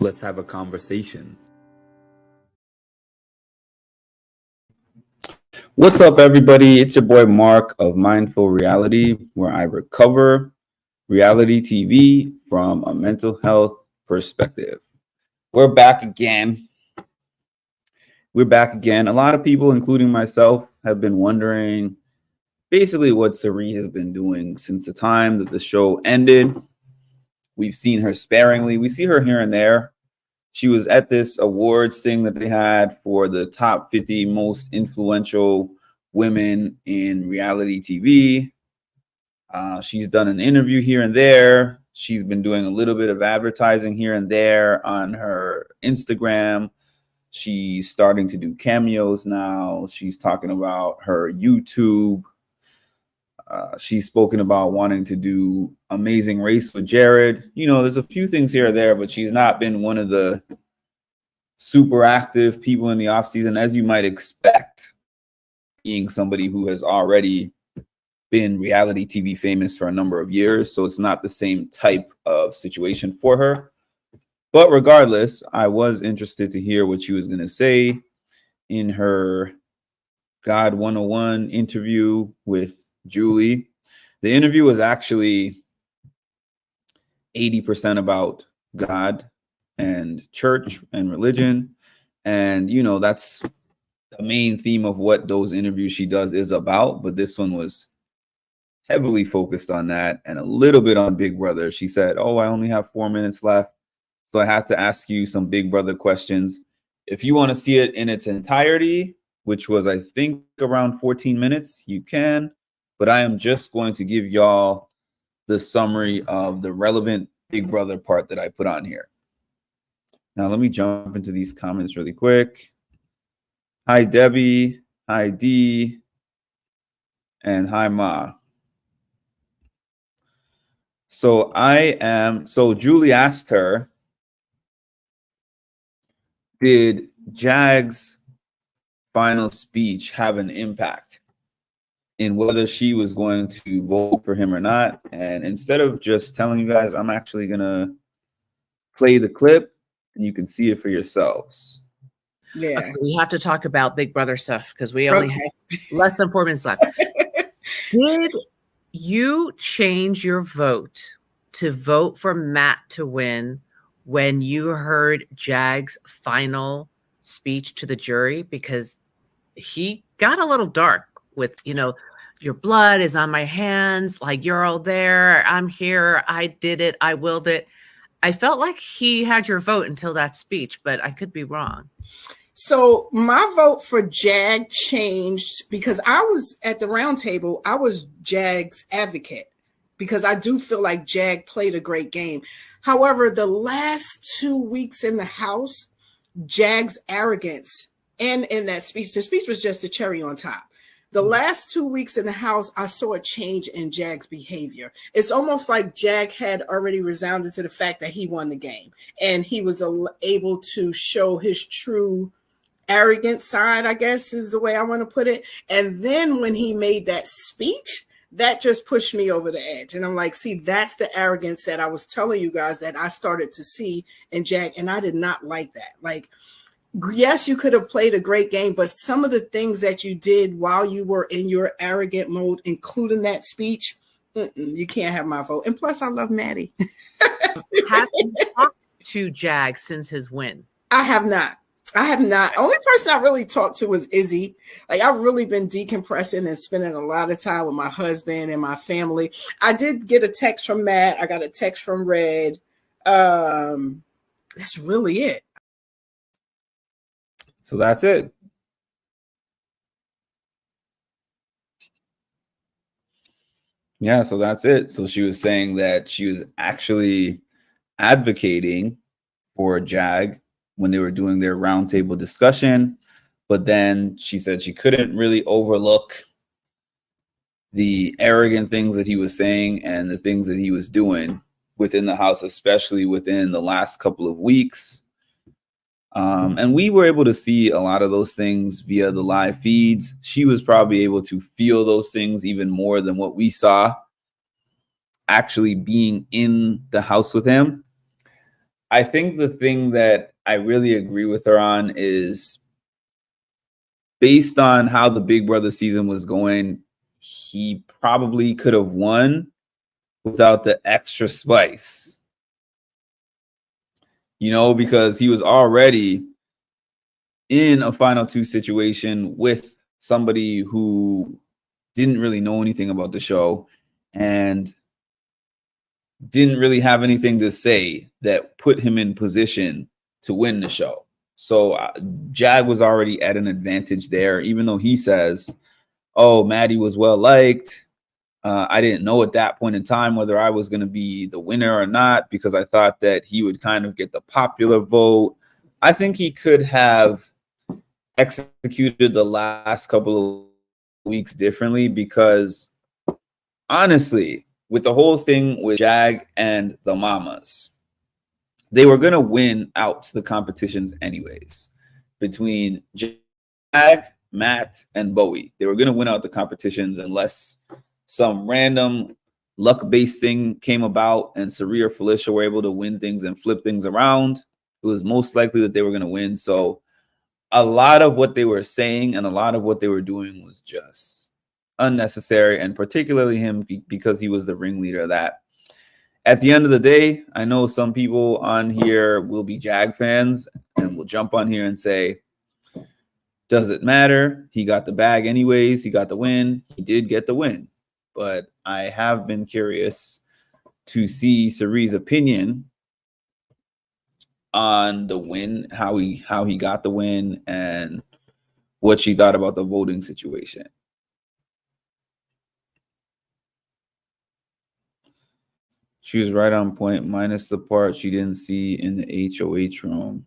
Let's have a conversation. What's up, everybody? It's your boy Mark of Mindful Reality, where I recover reality TV from a mental health perspective. We're back again. A lot of people, including myself, have been wondering basically what Cirie has been doing since the time that the show ended. We've seen her sparingly. We see her here and there. She was at this awards thing that they had for the top 50 most influential women in reality TV. She's done an interview here and there. She's been doing a little bit of advertising here and there on her Instagram. She's starting to do cameos now. She's talking about her YouTube. She's spoken about wanting to do Amazing Race with Jared. You know, there's a few things here or there, but she's not been one of the super active people in the off season, as you might expect, being somebody who has already been reality TV famous for a number of years. So it's not the same type of situation for her. But regardless, I was interested to hear what she was going to say in her God 101 interview with Julie. The interview was actually 80% about God and church and religion. And, you know, that's the main theme of what those interviews she does is about. But this one was heavily focused on that and a little bit on Big Brother. She said, "Oh, I only have 4 minutes left, so I have to ask you some Big Brother questions. If you want to see it in its entirety," which was, I think, around 14 minutes, you can. But I am just going to give y'all the summary of the relevant Big Brother part that I put on here. Now, let me jump into these comments really quick. Hi, Debbie. Hi, Dee. And hi, Ma. So Julie asked her, did Jag's final speech have an impact in whether she was going to vote for him or not? And instead of just telling you guys, I'm actually going to play the clip and you can see it for yourselves. Yeah. Okay, we have to talk about Big Brother stuff because we only have less than 4 minutes left. Did you change your vote to vote for Matt to win when you heard Jag's final speech to the jury? Because he got a little dark with, you know, your blood is on my hands, like you're all there, I'm here, I did it, I willed it. I felt like he had your vote until that speech, but I could be wrong. So my vote for Jag changed because I was at the round table. I was Jag's advocate because I do feel like Jag played a great game. However, the last 2 weeks in the house, Jag's arrogance and in that speech, the speech was just a cherry on top. The last 2 weeks in the house, I saw a change in Jag's behavior. It's almost like Jag had already resounded to the fact that he won the game and he was able to show his true arrogant side, I guess is the way I want to put it. And then when he made that speech, that just pushed me over the edge. And I'm like, see, that's the arrogance that I was telling you guys that I started to see in Jag. And I did not like that. Like, yes, you could have played a great game, but some of the things that you did while you were in your arrogant mode, including that speech, you can't have my vote. And plus, I love Maddie. Have you talked to Jag since his win? I have not. Only person I really talked to was Izzy. Like, I've really been decompressing and spending a lot of time with my husband and my family. I did get a text from Matt. I got a text from Red. That's really it. So that's it. Yeah, so that's it. So she was saying that she was actually advocating for Jag when they were doing their roundtable discussion, but then she said she couldn't really overlook the arrogant things that he was saying and the things that he was doing within the house, especially within the last couple of weeks. And we were able to see a lot of those things via the live feeds. She was probably able to feel those things even more than what we saw actually being in the house with him. I think the thing that I really agree with her on is based on how the Big Brother season was going, he probably could have won without the extra spice. You know, because he was already in a final two situation with somebody who didn't really know anything about the show and didn't really have anything to say that put him in position to win the show. So Jag was already at an advantage there, even though he says, oh, Maddie was well liked. I didn't know at that point in time whether I was going to be the winner or not, because I thought that he would kind of get the popular vote. I think he could have executed the last couple of weeks differently, because honestly, with the whole thing with Jag and the Mamas, they were going to win out the competitions anyways. Between Jag, Matt, and Bowie, they were going to win out the competitions unless some random luck-based thing came about and Cirie or Felicia were able to win things and flip things around. It was most likely that they were going to win. So a lot of what they were saying and a lot of what they were doing was just unnecessary, and particularly him, because he was the ringleader of that. At the end of the day, I know some people on here will be Jag fans and will jump on here and say, does it matter? He got the bag anyways. He got the win. He did get the win. But I have been curious to see Cirie's opinion on the win, how he got the win, and what she thought about the voting situation. She was right on point, minus the part she didn't see in the HOH room.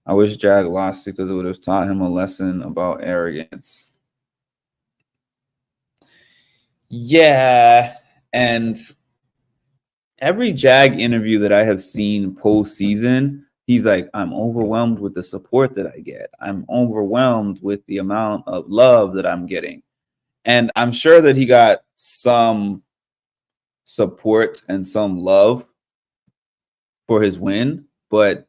I wish Jag lost it because it would have taught him a lesson about arrogance. Yeah, and every Jag interview that I have seen post-season, he's like, I'm overwhelmed with the support that I get. I'm overwhelmed with the amount of love that I'm getting. And I'm sure that he got some support and some love for his win, but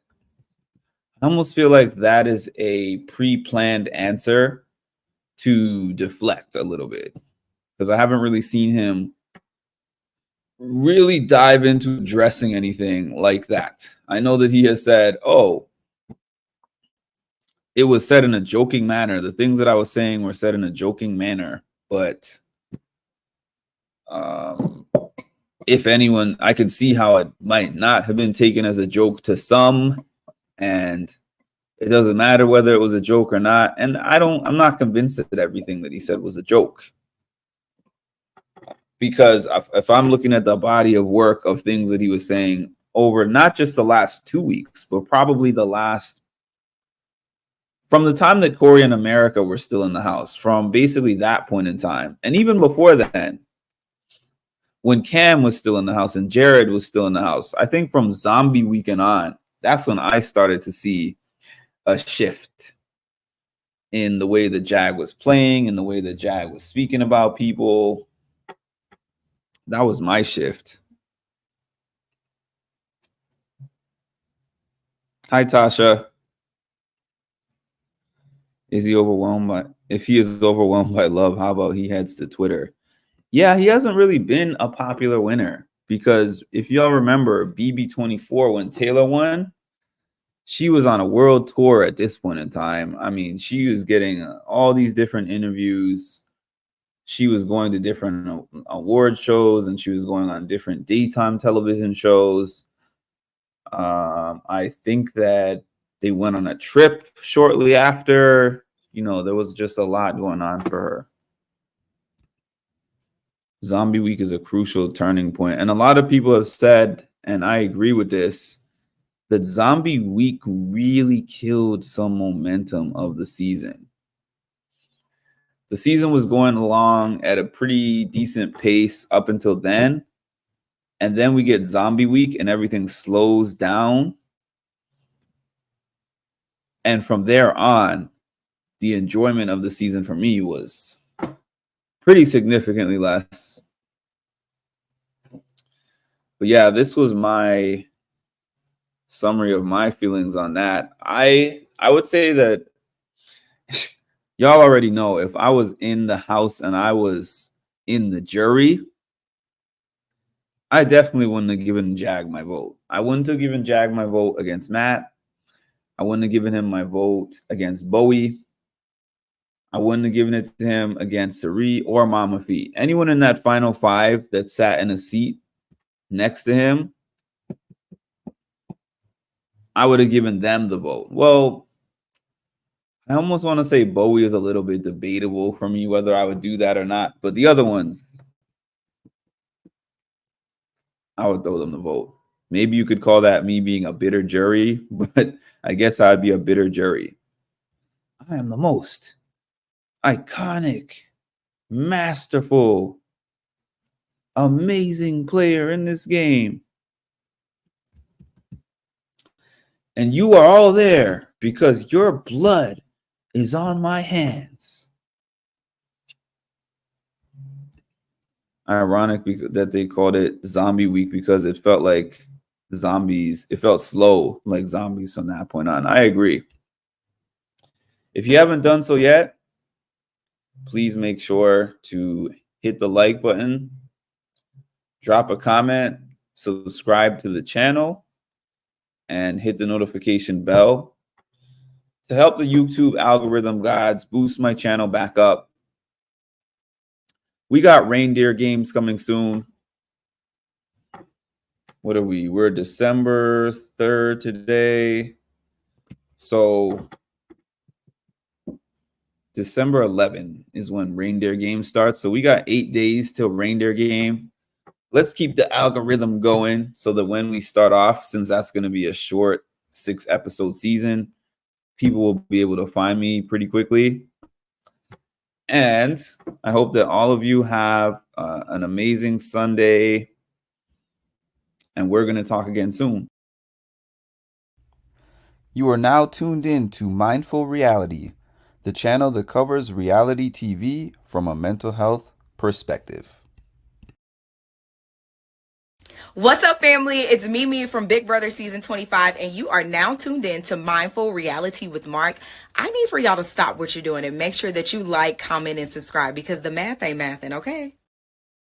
I almost feel like that is a pre-planned answer to deflect a little bit, because I haven't really seen him really dive into addressing anything like that. I know that he has said, oh, it was said in a joking manner. The things that I was saying were said in a joking manner, but if anyone, I could see how it might not have been taken as a joke to some, and it doesn't matter whether it was a joke or not. And I'm not convinced that everything that he said was a joke, because if I'm looking at the body of work of things that he was saying over not just the last 2 weeks, but probably from the time that Corey and America were still in the house, from basically that point in time, and even before then, when Cam was still in the house and Jared was still in the house, I think from Zombie Weekend on, that's when I started to see a shift in the way that Jag was playing and the way that Jag was speaking about people. That was my shift. Hi, Tasha. Is he overwhelmed by? If he is overwhelmed by love, how about he heads to Twitter? Yeah, he hasn't really been a popular winner, because if y'all remember BB24, when Taylor won, she was on a world tour at this point in time. I mean, she was getting all these different interviews. She was going to different award shows, and she was going on different daytime television shows. I think that they went on a trip shortly after. You know, there was just a lot going on for her. Zombie Week is a crucial turning point. And a lot of people have said, and I agree with this, that Zombie Week really killed some momentum of the season. The season was going along at a pretty decent pace up until then. And then we get Zombie Week and everything slows down. And from there on, the enjoyment of the season for me was pretty significantly less. But yeah, this was my summary of my feelings on that. I would say that y'all already know if I was in the house and I was in the jury, I definitely wouldn't have given Jag my vote. I wouldn't have given Jag my vote against Matt. I wouldn't have given him my vote against Bowie. I wouldn't have given it to him against Cirie or Mama Fee. Anyone in that final 5 that sat in a seat next to him, I would have given them the vote. Well, I almost want to say Bowie is a little bit debatable for me whether I would do that or not. But the other ones, I would throw them the vote. Maybe you could call that me being a bitter jury, but I guess I'd be a bitter jury. I am the most iconic, masterful, amazing player in this game. And you are all there because your blood is on my hands. Ironic that they called it Zombie Week because it felt like zombies. It felt slow like zombies from that point on. I agree. If you haven't done so yet, please make sure to hit the like button, drop a comment, subscribe to the channel, and hit the notification bell to help the YouTube algorithm gods boost my channel back up. We got reindeer games coming soon. What are we? We're December 3rd today. So December 11 is when reindeer game starts. So we got 8 days till reindeer game. Let's keep the algorithm going so that when we start off, since that's going to be a short 6-episode season, people will be able to find me pretty quickly. And I hope that all of you have an amazing Sunday. And we're going to talk again soon. You are now tuned in to Mindful Reality, the channel that covers reality TV from a mental health perspective. What's up, family? It's Mimi from Big Brother Season 25, and you are now tuned in to Mindful Reality with Mark. I need for y'all to stop what you're doing and make sure that you like, comment, and subscribe because the math ain't mathin', okay?